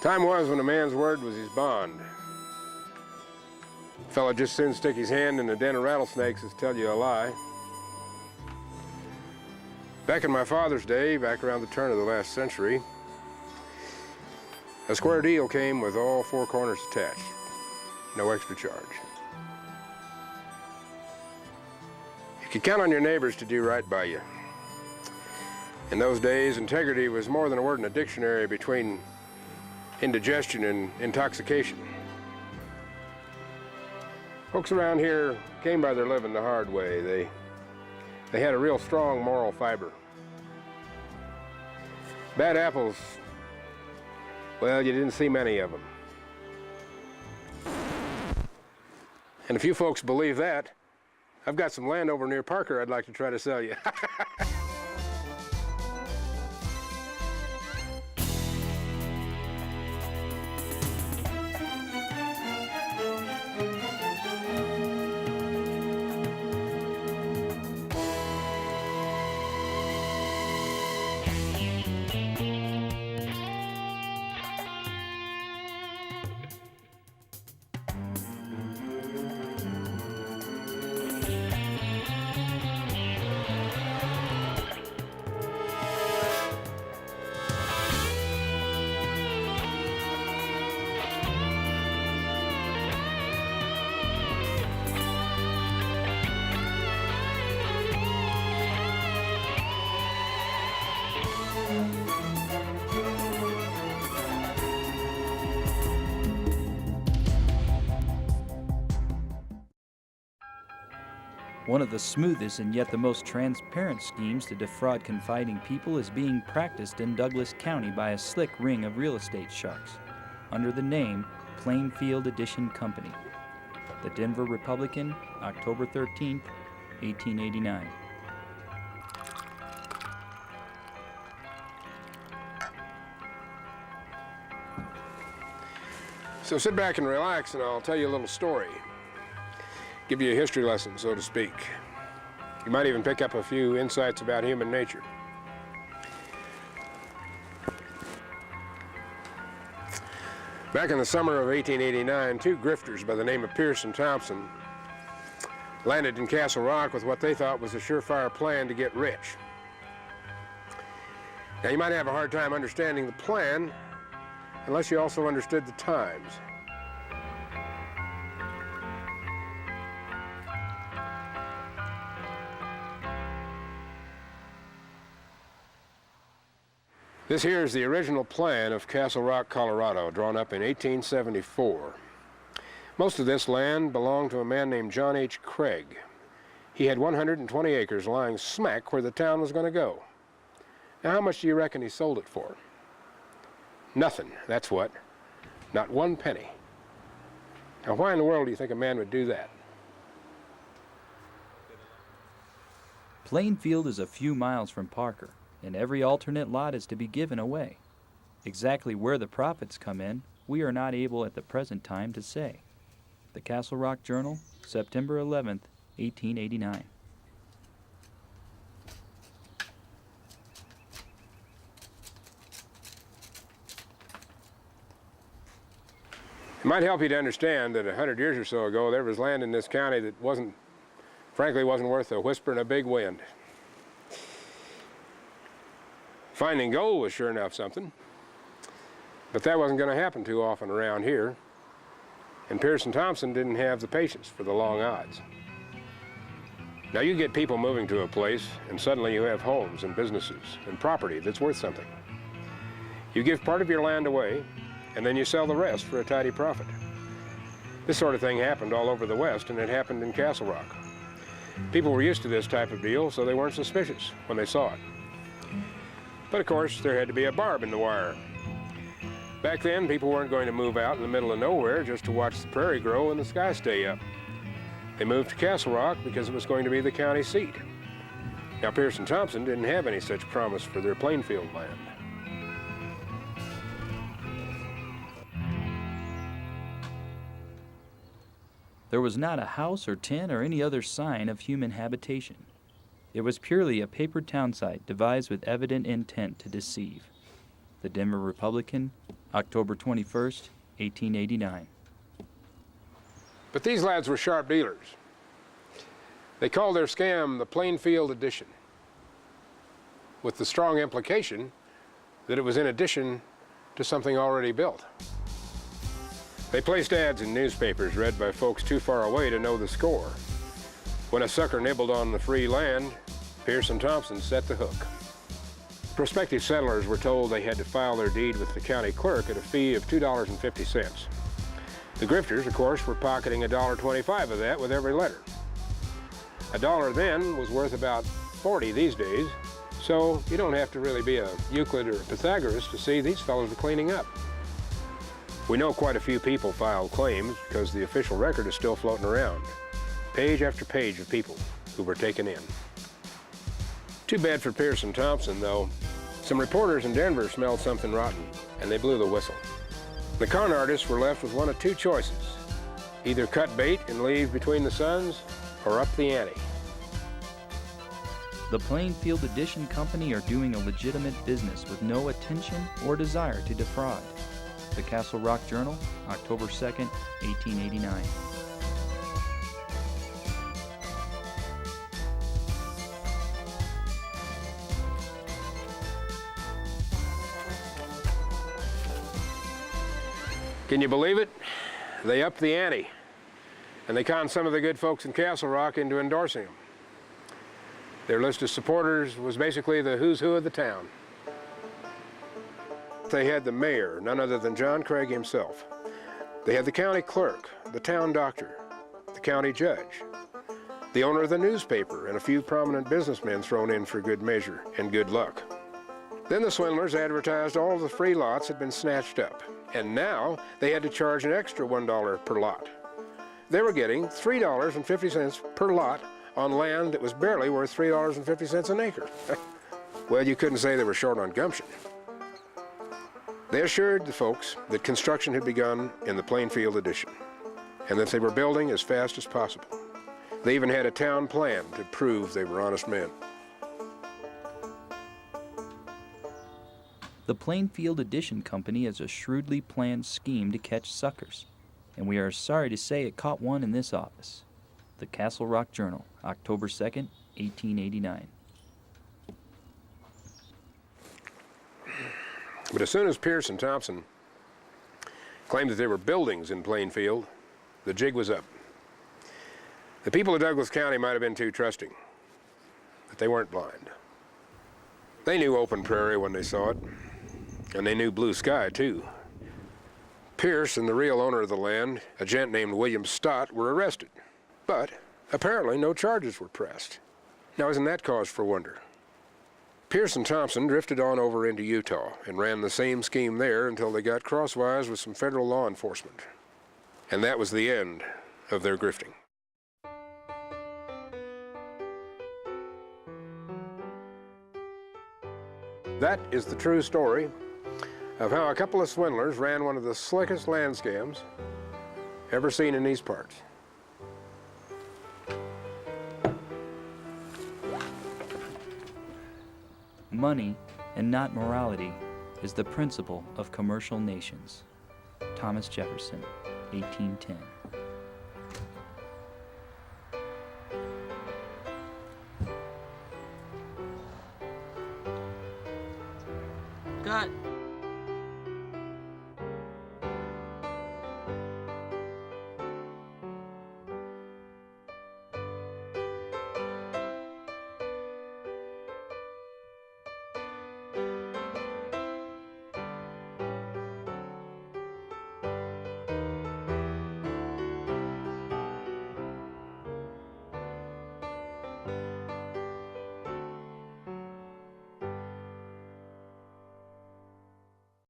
Time was when a man's word was his bond. A fella just soon stick his hand in a den of rattlesnakes as tell you a lie. Back in my father's day, back around the turn of the last century, a square deal came with all four corners attached. No extra charge. You could count on your neighbors to do right by you. In those days, integrity was more than a word in a dictionary between indigestion and intoxication. Folks around here came by their living the hard way. They had a real strong moral fiber. Bad apples, well, you didn't see many of them. And if you folks believe that, I've got some land over near Parker I'd like to try to sell you. One of the smoothest and yet the most transparent schemes to defraud confiding people is being practiced in Douglas County by a slick ring of real estate sharks under the name Plainfield Addition Company. The Denver Republican, October 13th, 1889. So sit back and relax, and I'll tell you a little story. Give you a history lesson, so to speak. You might even pick up a few insights about human nature. Back in the summer of 1889, two grifters by the name of Pierce and Thompson landed in Castle Rock with what they thought was a surefire plan to get rich. Now, you might have a hard time understanding the plan unless you also understood the times. This here is the original plan of Castle Rock, Colorado, drawn up in 1874. Most of this land belonged to a man named John H. Craig. He had 120 acres lying smack where the town was going to go. Now, how much do you reckon he sold it for? Nothing, that's what. Not one penny. Now, why in the world do you think a man would do that? Plainfield is a few miles from Parker, and every alternate lot is to be given away. Exactly where the profits come in, we are not able at the present time to say. The Castle Rock Journal, September 11th, 1889. It might help you to understand that 100 years or so ago, there was land in this county that frankly wasn't worth a whisper in a big wind. Finding gold was sure enough something, but that wasn't going to happen too often around here, and Pierce and Thompson didn't have the patience for the long odds. Now, you get people moving to a place, and suddenly you have homes and businesses and property that's worth something. You give part of your land away, and then you sell the rest for a tidy profit. This sort of thing happened all over the West, and it happened in Castle Rock. People were used to this type of deal, so they weren't suspicious when they saw it. But of course, there had to be a barb in the wire. Back then, people weren't going to move out in the middle of nowhere just to watch the prairie grow and the sky stay up. They moved to Castle Rock because it was going to be the county seat. Now, Pierce and Thompson didn't have any such promise for their Plainfield land. There was not a house or tent or any other sign of human habitation. It was purely a paper townsite devised with evident intent to deceive. The Denver Republican, October 21st, 1889. But these lads were sharp dealers. They called their scam the Plainfield Addition, with the strong implication that it was in addition to something already built. They placed ads in newspapers read by folks too far away to know the score. When a sucker nibbled on the free land, Pierce and Thompson set the hook. Prospective settlers were told they had to file their deed with the county clerk at a fee of $2.50. The grifters, of course, were pocketing $1.25 of that with every letter. A dollar then was worth about 40 these days, so you don't have to really be a Euclid or a Pythagoras to see these fellows were cleaning up. We know quite a few people filed claims because the official record is still floating around. Page after page of people who were taken in. Too bad for Pierce and Thompson, though. Some reporters in Denver smelled something rotten, and they blew the whistle. The con artists were left with one of two choices. Either cut bait and leave between the suns, or up the ante. The Plainfield Addition Company are doing a legitimate business with no intention or desire to defraud. The Castle Rock Journal, October 2nd, 1889. Can you believe it? They upped the ante, and they conned some of the good folks in Castle Rock into endorsing them. Their list of supporters was basically the who's who of the town. They had the mayor, none other than John Craig himself. They had the county clerk, the town doctor, the county judge, the owner of the newspaper, and a few prominent businessmen thrown in for good measure and good luck. Then the swindlers advertised all of the free lots had been snatched up, and now they had to charge an extra $1 per lot. They were getting $3.50 per lot on land that was barely worth $3.50 an acre. Well, you couldn't say they were short on gumption. They assured the folks that construction had begun in the Plainfield Addition, and that they were building as fast as possible. They even had a town plan to prove they were honest men. The Plainfield Addition Company is a shrewdly planned scheme to catch suckers, and we are sorry to say it caught one in this office. The Castle Rock Journal, October 2nd, 1889. But as soon as Pierce and Thompson claimed that there were buildings in Plainfield, the jig was up. The people of Douglas County might have been too trusting, but they weren't blind. They knew open prairie when they saw it, and they knew blue sky, too. Pierce and the real owner of the land, a gent named William Stott, were arrested, but apparently no charges were pressed. Now, isn't that cause for wonder? Pierce and Thompson drifted on over into Utah and ran the same scheme there until they got crosswise with some federal law enforcement. And that was the end of their grifting. That is the true story of how a couple of swindlers ran one of the slickest land scams ever seen in these parts. Money, and not morality, is the principle of commercial nations. Thomas Jefferson, 1810. Cut.